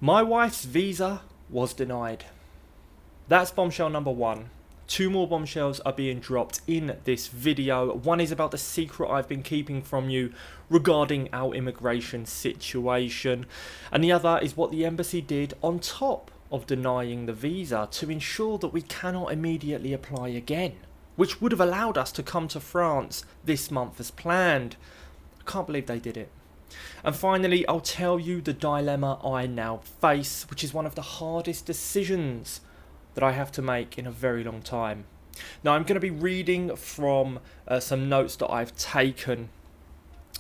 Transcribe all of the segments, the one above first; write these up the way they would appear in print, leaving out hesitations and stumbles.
My wife's visa was denied. That's bombshell number one. Two more bombshells are being dropped in this video. One is about the secret I've been keeping from you regarding our immigration situation. And the other is what the embassy did on top of denying the visa to ensure that we cannot immediately apply again, which would have allowed us to come to France this month as planned. I can't believe they did it. And finally, I'll tell you the dilemma I now face, which is one of the hardest decisions that I have to make in a very long time. Now, I'm going to be reading from some notes that I've taken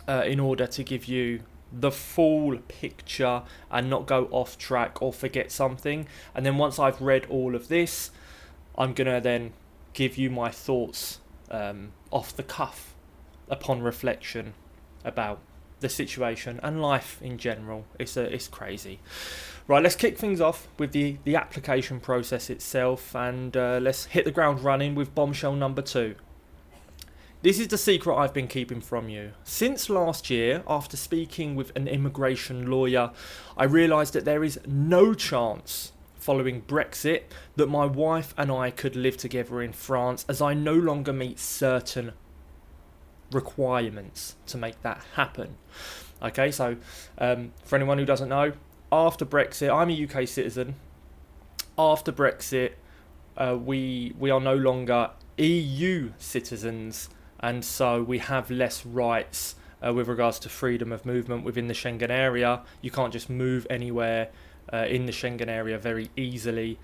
in order to give you the full picture and not go off track or forget something. And then once I've read all of this, I'm going to then give you my thoughts off the cuff upon reflection about the situation and life in general. It's crazy. Right, let's kick things off with the application process itself, and let's hit the ground running with bombshell number two. This is the secret I've been keeping from you. Since last year, after speaking with an immigration lawyer, I realised that there is no chance following Brexit that my wife and I could live together in France, as I no longer meet certain requirements to make that happen. Okay, so for anyone who doesn't know, after Brexit, I'm a UK citizen. After Brexit, we are no longer EU citizens, and so we have less rights with regards to freedom of movement within the Schengen area. You can't just move anywhere in the Schengen area very easily.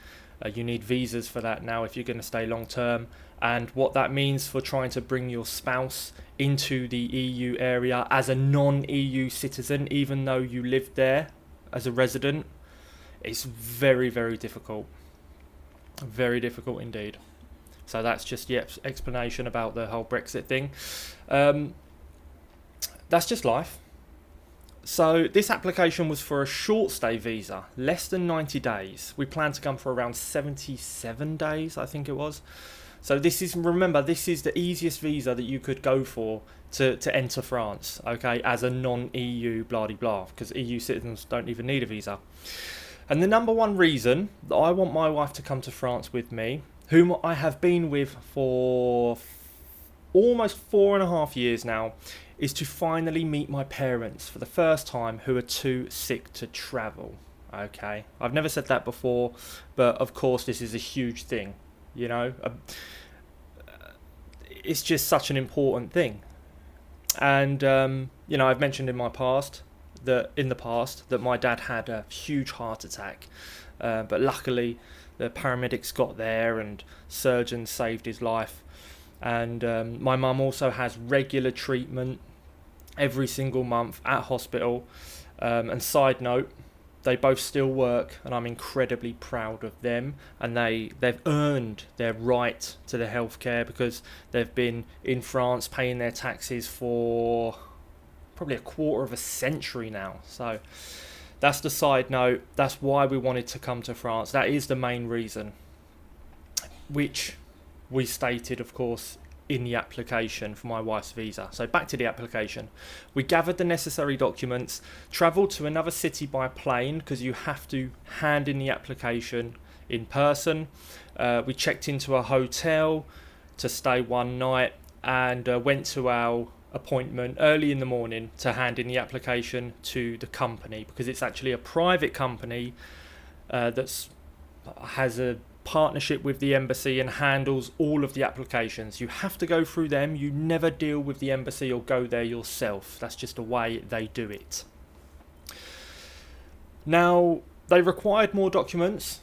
You need visas for that now if you're going to stay long term. And what that means for trying to bring your spouse into the EU area as a non-EU citizen, even though you lived there as a resident, it's very, very difficult. Very difficult indeed. So that's just the explanation about the whole Brexit thing. That's just life. So this application was for a short stay visa, less than 90 days. We planned to come for around 77 days, I think it was. So remember, this is the easiest visa that you could go for to enter France, okay, as a non-EU blah-de-blah, because EU citizens don't even need a visa. And the number one reason that I want my wife to come to France with me, whom I have been with for almost 4.5 years now, is to finally meet my parents for the first time, who are too sick to travel. Okay, I've never said that before, but of course this is a huge thing, you know. It's just such an important thing. And you know, I've mentioned in the past that my dad had a huge heart attack, but luckily the paramedics got there and surgeons saved his life. And my mum also has regular treatment every single month at hospital. And side note, they both still work, and I'm incredibly proud of them. And they've earned their right to the healthcare because they've been in France paying their taxes for probably a quarter of a century now. So that's the side note. That's why we wanted to come to France. That is the main reason, which we stated, of course, in the application for my wife's visa. So back to the application. We gathered the necessary documents, travelled to another city by plane because you have to hand in the application in person. We checked into a hotel to stay one night and went to our appointment early in the morning to hand in the application to the company, because it's actually a private company that has a partnership with the embassy and handles all of the applications. You have to go through them. You never deal with the embassy or go there yourself. That's just the way they do it. Now, they required more documents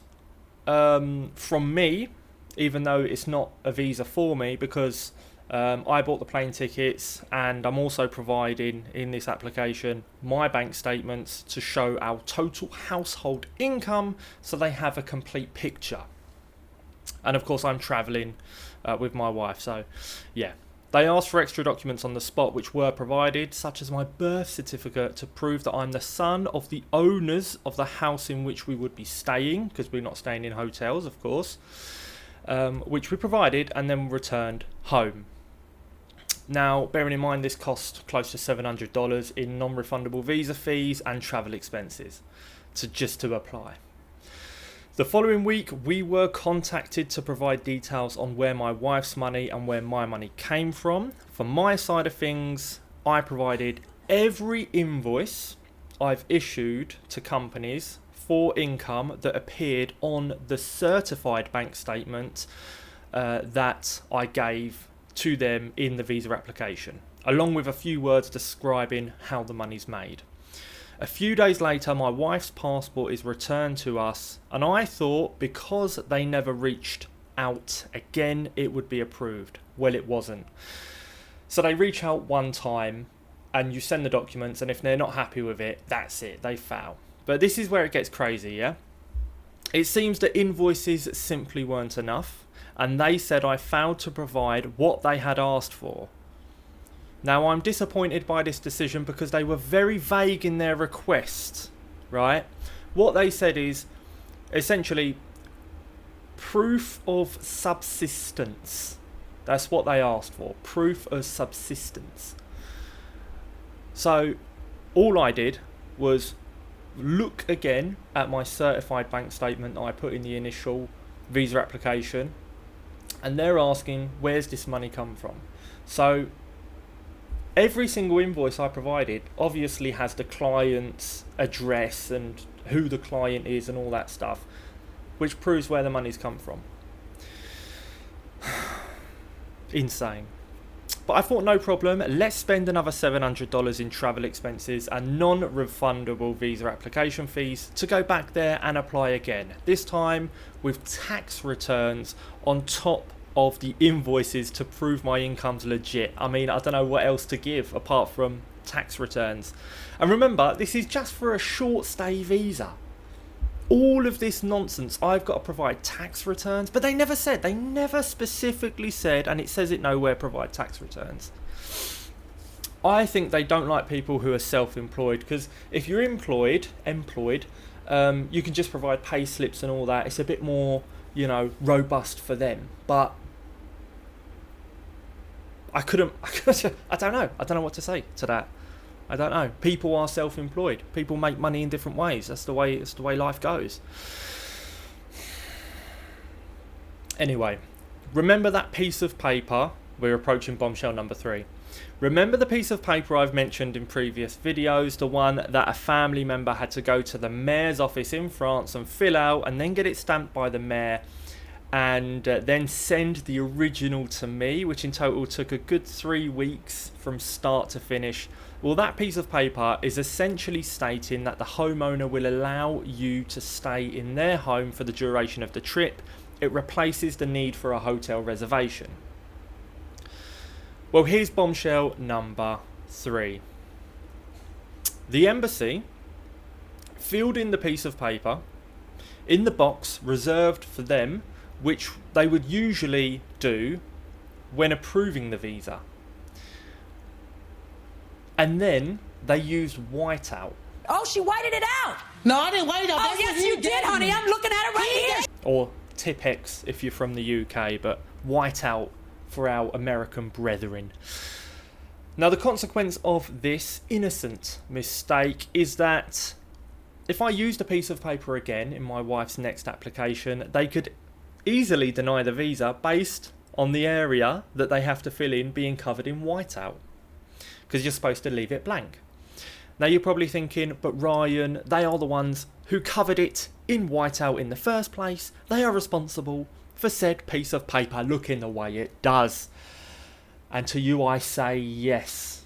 from me, even though it's not a visa for me, because I bought the plane tickets, and I'm also providing in this application my bank statements to show our total household income, so they have a complete picture. And of course I'm travelling with my wife, so yeah. They asked for extra documents on the spot, which were provided, such as my birth certificate to prove that I'm the son of the owners of the house in which we would be staying, because we're not staying in hotels, of course, which we provided and then returned home. Now, bearing in mind this cost close to $700 in non-refundable visa fees and travel expenses. to apply. The following week, we were contacted to provide details on where my wife's money and where my money came from. For my side of things, I provided every invoice I've issued to companies for income that appeared on the certified bank statement that I gave to them in the visa application, along with a few words describing how the money's made. A few days later, my wife's passport is returned to us, and I thought because they never reached out again, it would be approved. Well, it wasn't. So they reach out one time, and you send the documents, and if they're not happy with it, that's it, they fail. But this is where it gets crazy, yeah? It seems that invoices simply weren't enough, and they said I failed to provide what they had asked for. Now, I'm disappointed by this decision because they were very vague in their request, right? What they said is essentially proof of subsistence. That's what they asked for, proof of subsistence. So all I did was look again at my certified bank statement that I put in the initial visa application, and they're asking, where's this money come from? So every single invoice I provided obviously has the client's address and who the client is and all that stuff, which proves where the money's come from. Insane. But I thought, no problem, let's spend another $700 in travel expenses and non-refundable visa application fees to go back there and apply again. This time with tax returns on top of the invoices to prove my income's legit. I mean, I don't know what else to give apart from tax returns. And remember, this is just for a short stay visa. All of this nonsense, I've got to provide tax returns, but they never specifically said, and it says it nowhere, provide tax returns. I think they don't like people who are self-employed, because if you're employed, you can just provide pay slips and all that. It's a bit more, robust for them. But I don't know what to say to that. I don't know. People are self-employed. People make money in different ways. That's the way life goes. Anyway, remember that piece of paper? We're approaching bombshell number 3. Remember the piece of paper I've mentioned in previous videos, the one that a family member had to go to the mayor's office in France and fill out and then get it stamped by the mayor, and then send the original to me, which in total took a good 3 weeks from start to finish. Well, that piece of paper is essentially stating that the homeowner will allow you to stay in their home for the duration of the trip. It replaces the need for a hotel reservation. Well, here's bombshell number 3. The embassy filled in the piece of paper in the box reserved for them, which they would usually do when approving the visa. And then they used whiteout. Oh, she whited it out. No, I didn't white it out. Oh, yes, you did, honey. I'm looking at it right here. Or Tipex if you're from the UK, but whiteout for our American brethren. Now, the consequence of this innocent mistake is that if I used a piece of paper again in my wife's next application, they could easily deny the visa based on the area that they have to fill in being covered in whiteout, because you're supposed to leave it blank. Now you're probably thinking, but Ryan, they are the ones who covered it in whiteout in the first place. They are responsible for said piece of paper looking the way it does. And to you I say yes.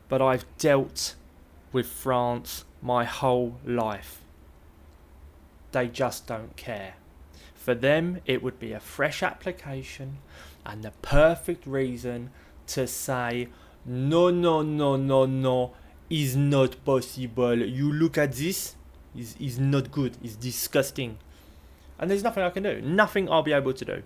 But I've dealt with France my whole life. They just don't care. For them, it would be a fresh application and the perfect reason to say, no, is not possible. You look at this, is not good, is disgusting. And there's nothing I can do, nothing I'll be able to do.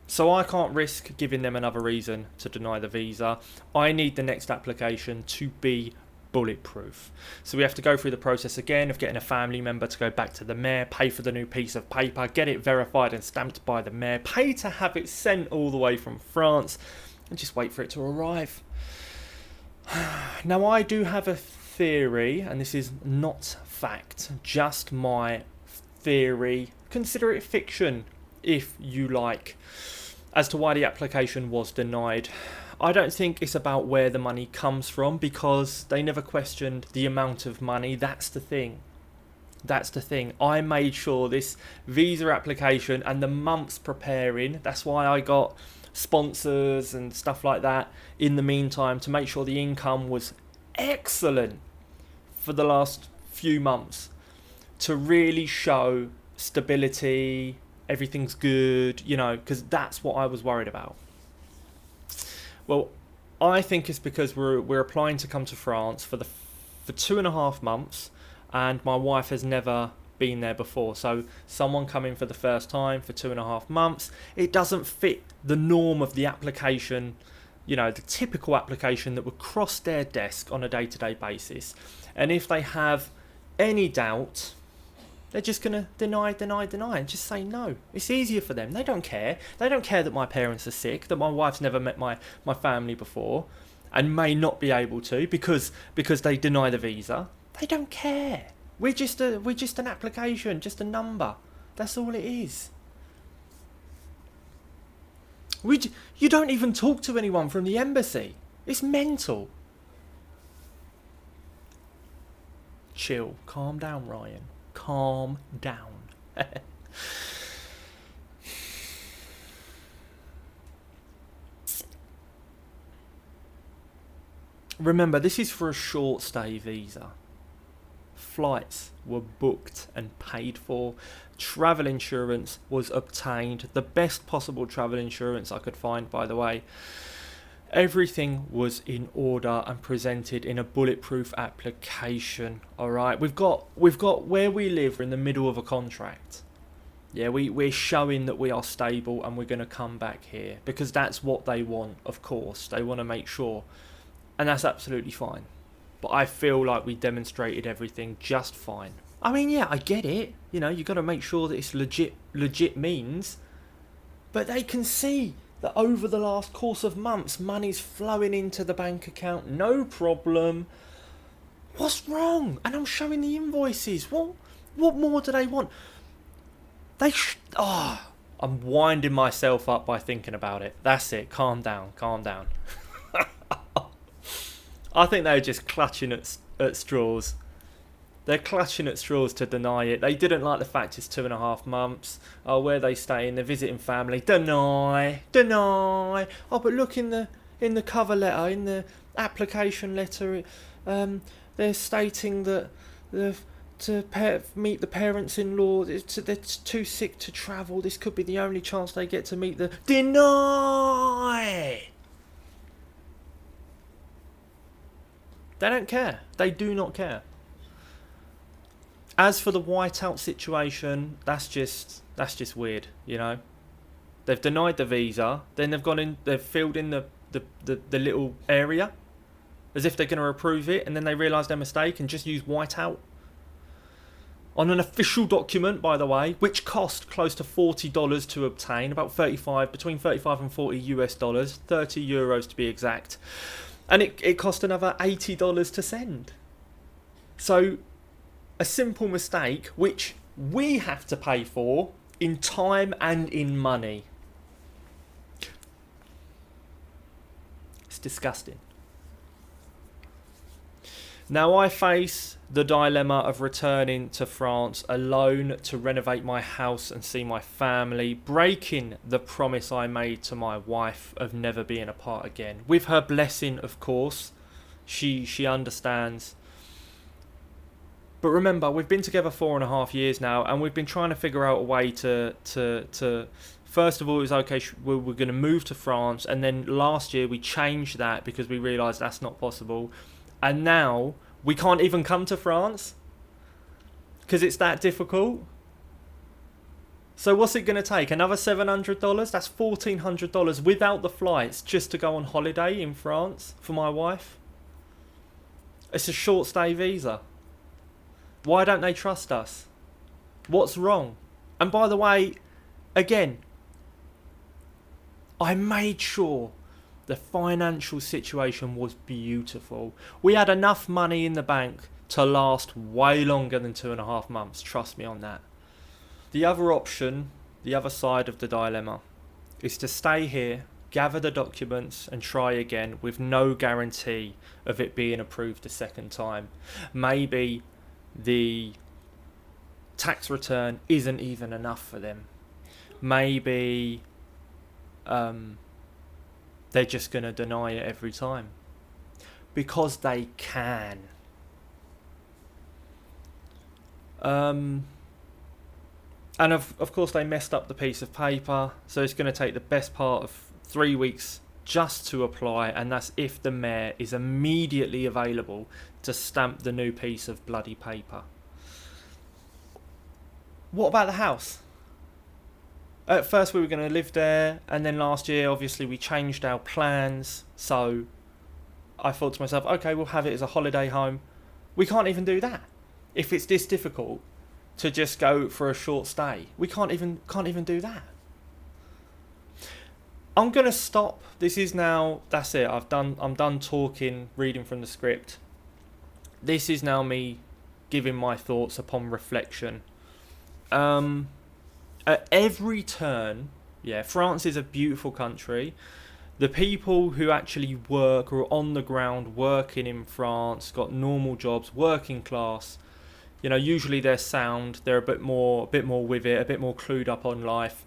So I can't risk giving them another reason to deny the visa. I need the next application to be bulletproof. So we have to go through the process again of getting a family member to go back to the mayor, pay for the new piece of paper, get it verified and stamped by the mayor, pay to have it sent all the way from France, and just wait for it to arrive. Now, I do have a theory, and this is not fact, just my theory. Consider it fiction, if you like, as to why the application was denied. I don't think it's about where the money comes from, because they never questioned the amount of money. That's the thing. That's the thing. I made sure this visa application and the months preparing, that's why I got sponsors and stuff like that in the meantime, to make sure the income was excellent for the last few months, to really show stability, everything's good, you know, because that's what I was worried about. Well, I think it's because we're applying to come to France for 2.5 months, and my wife has never been there before. So someone coming for the first time for 2.5 months, it doesn't fit the norm of the application, you know, the typical application that would cross their desk on a day-to-day basis. And if they have any doubt, they're just going to deny, and just say no. It's easier for them. They don't care. They don't care that my parents are sick, that my wife's never met my family before and may not be able to because they deny the visa. They don't care. We're just an application, just a number. That's all it is. You don't even talk to anyone from the embassy. It's mental. Chill. Calm down, Ryan. Calm down. Remember, this is for a short stay visa. Flights were booked and paid for. Travel insurance was obtained. The best possible travel insurance I could find, by the way. Everything was in order and presented in a bulletproof application. All right, we've got where we live. We're in the middle of a contract. Yeah, we're showing that we are stable and we're going to come back here because that's what they want. Of course, they want to make sure, and that's absolutely fine. But I feel like we demonstrated everything just fine. I mean, yeah, I get it. You know, you got to make sure that it's legit means. But they can see that over the last course of months, money's flowing into the bank account. No problem. What's wrong? And I'm showing the invoices. What more do they want? I'm winding myself up by thinking about it. That's it. Calm down. I think they're just clutching at straws. They're clutching at straws to deny it. They didn't like the fact it's 2.5 months. Oh, where they staying? They're visiting family. Deny. Oh, but look in the cover letter, in the application letter, they're stating that to meet the parents-in-law, they're too sick to travel. This could be the only chance they get to meet the... Deny! They don't care. They do not care. As for the whiteout situation, that's just weird, you know. They've denied the visa, then they've filled in the little area as if they're going to approve it, and then they realise their mistake and just use whiteout on an official document, by the way, which cost close to $40 to obtain, between 35 and 40 US dollars, 30 euros to be exact. And it cost another $80 to send. So, a simple mistake, which we have to pay for in time and in money. It's disgusting. Now I face the dilemma of returning to France alone to renovate my house and see my family, breaking the promise I made to my wife of never being apart again. With her blessing, of course. She understands. But remember, we've been together 4.5 years now, and we've been trying to figure out a way to first of all, it was okay, we're going to move to France, and then last year we changed that because we realised that's not possible. And now we can't even come to France because it's that difficult. So what's it going to take? Another $700? That's $1,400 without the flights just to go on holiday in France for my wife. It's a short stay visa. Why don't they trust us? What's wrong? And by the way, again, I made sure The financial situation was beautiful. We had enough money in the bank to last way longer than 2.5 months. Trust me on that. The other option, the other side of the dilemma, is to stay here, gather the documents and try again with no guarantee of it being approved a second time. Maybe the tax return isn't even enough for them. Maybe they're just going to deny it every time. Because they can. And of course they messed up the piece of paper, so it's going to take the best part of 3 weeks just to apply, and that's if the mayor is immediately available to stamp the new piece of bloody paper. What about the house? At first we were going to live there, and then last year obviously we changed our plans, so I thought to myself, okay, we'll have it as a holiday home. We can't even do that. If it's this difficult to just go for a short stay, we can't even do that. I'm gonna stop. This is now, that's it. I'm done talking, reading from the script. This is now me giving my thoughts upon reflection. At every turn, yeah, France is a beautiful country. The people who actually work or are on the ground working in France, got normal jobs, working class, you know, usually they're sound, they're a bit more with it, a bit more clued up on life.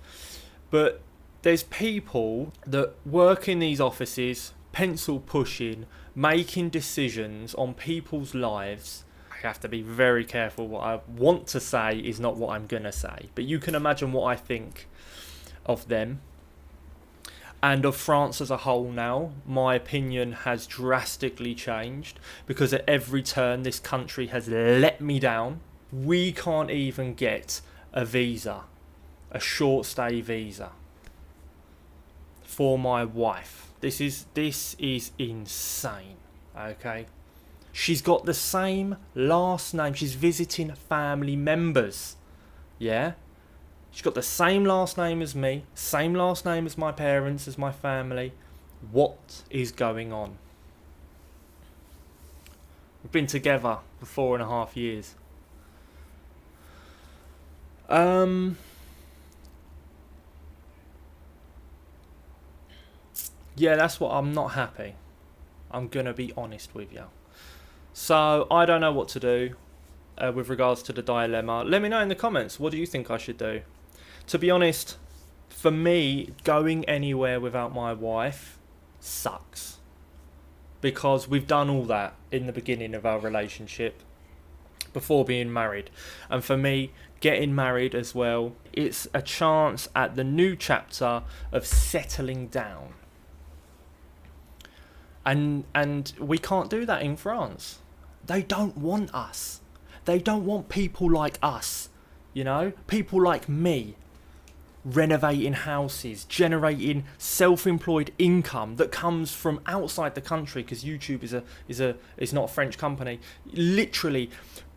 But there's people that work in these offices, pencil pushing, making decisions on people's lives. I have to be very careful. What I want to say is not what I'm going to say. But you can imagine what I think of them. And of France as a whole now, my opinion has drastically changed, because at every turn this country has let me down. We can't even get a visa, a short stay visa, for my wife. This is insane, okay? She's got the same last name. She's visiting family members, yeah? She's got the same last name as me, same last name as my parents, as my family. What is going on? We've been together for 4.5 years. Yeah, that's what I'm not happy. I'm going to be honest with you. So, I don't know what to do with regards to the dilemma. Let me know in the comments. What do you think I should do? To be honest, for me, going anywhere without my wife sucks. Because we've done all that in the beginning of our relationship, before being married. And for me, getting married as well, it's a chance at the new chapter of settling down. And we can't do that in France. They don't want us. They don't want people like us, you know, people like me, renovating houses, generating self-employed income that comes from outside the country, because YouTube is not a French company. Literally,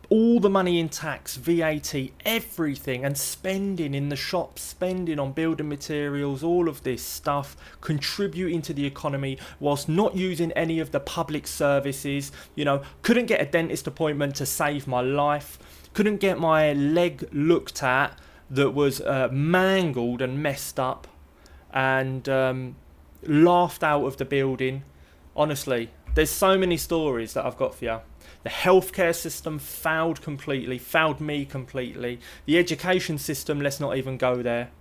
all the money in tax, VAT, everything, and spending in the shops, spending on building materials, all of this stuff, contributing to the economy whilst not using any of the public services. You know, couldn't get a dentist appointment to save my life, couldn't get my leg looked at that was mangled and messed up, and laughed out of the building. Honestly, there's so many stories that I've got for you. The healthcare system failed me completely. The education system, let's not even go there.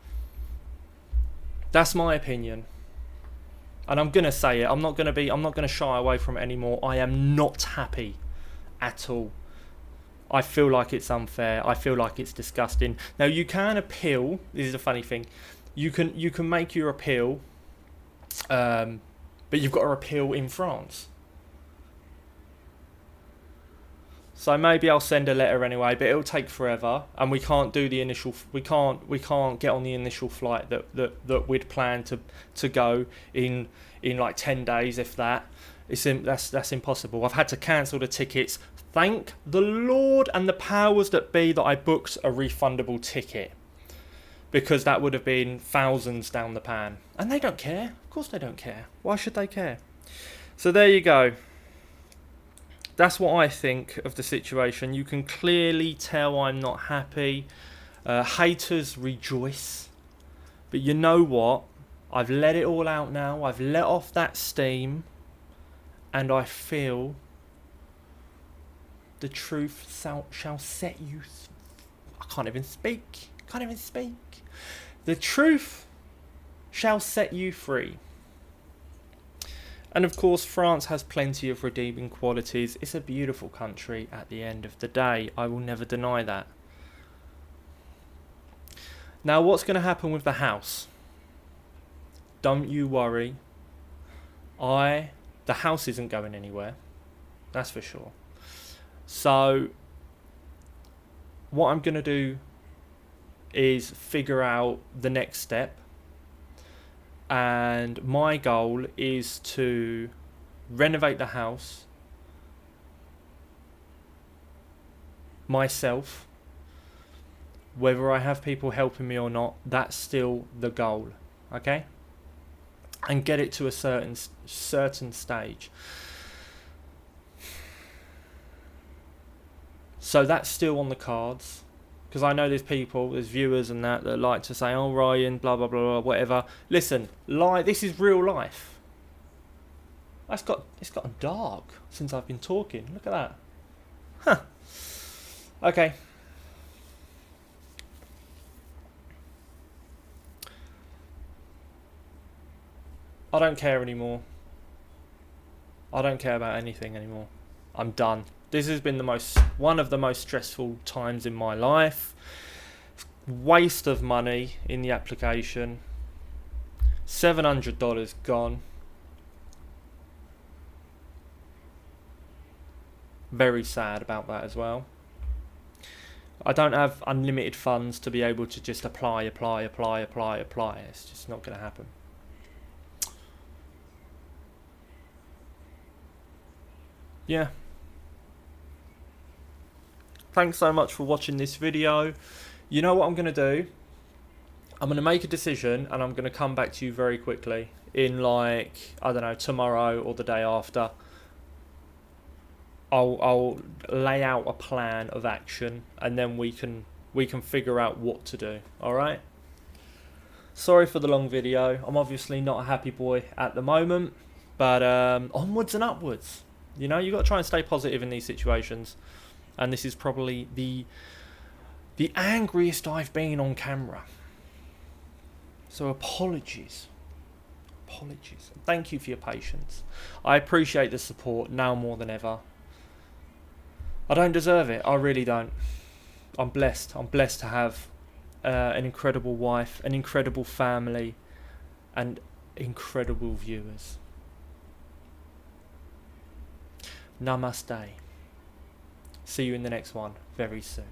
That's my opinion. And I'm going to say it. I'm not going to shy away from it anymore. I am not happy at all. I feel like it's unfair. I feel like it's disgusting. Now, you can appeal. This is a funny thing. You can make your appeal, but you've got to appeal in France. So maybe I'll send a letter anyway, but it'll take forever, and we can't do the initial. We can't get on the initial flight that we'd planned to go in like 10 days, if that. That's impossible. I've had to cancel the tickets. Thank the Lord and the powers that be that I booked a refundable ticket, because that would have been thousands down the pan. And they don't care. Of course they don't care. Why should they care? So there you go. That's what I think of the situation. You can clearly tell I'm not happy. Haters rejoice. But you know what? I've let it all out now. I've let off that steam. And I feel the truth shall set you... I can't even speak. The truth shall set you free. And of course, France has plenty of redeeming qualities. It's a beautiful country at the end of the day. I will never deny that. Now, what's going to happen with the house? Don't you worry. The house isn't going anywhere. That's for sure. So, what I'm going to do is figure out the next step. And my goal is to renovate the house myself. Whether I have people helping me or not, that's still the goal. Okay? And get it to a certain stage. So that's still on the cards. Because I know there's viewers and that like to say, oh, Ryan, blah, blah, blah, blah, whatever. Listen, this is real life. It's gotten dark since I've been talking. Look at that. Huh. Okay. I don't care anymore. I don't care about anything anymore. I'm done. This has been one of the most stressful times in my life. Waste of money in the application. $700 gone. Very sad about that as well. I don't have unlimited funds to be able to just apply. It's just not going to happen. Yeah. Thanks so much for watching this video. You know what I'm going to do? I'm going to make a decision and I'm going to come back to you very quickly. In I don't know, tomorrow or the day after. I'll lay out a plan of action and then we can figure out what to do. Alright? Sorry for the long video. I'm obviously not a happy boy at the moment. But onwards and upwards. You know, you've got to try and stay positive in these situations. And this is probably the angriest I've been on camera. So apologies. Thank you for your patience. I appreciate the support now more than ever. I don't deserve it. I really don't. I'm blessed. I'm blessed to have an incredible wife, an incredible family, and incredible viewers. Namaste. See you in the next one very soon.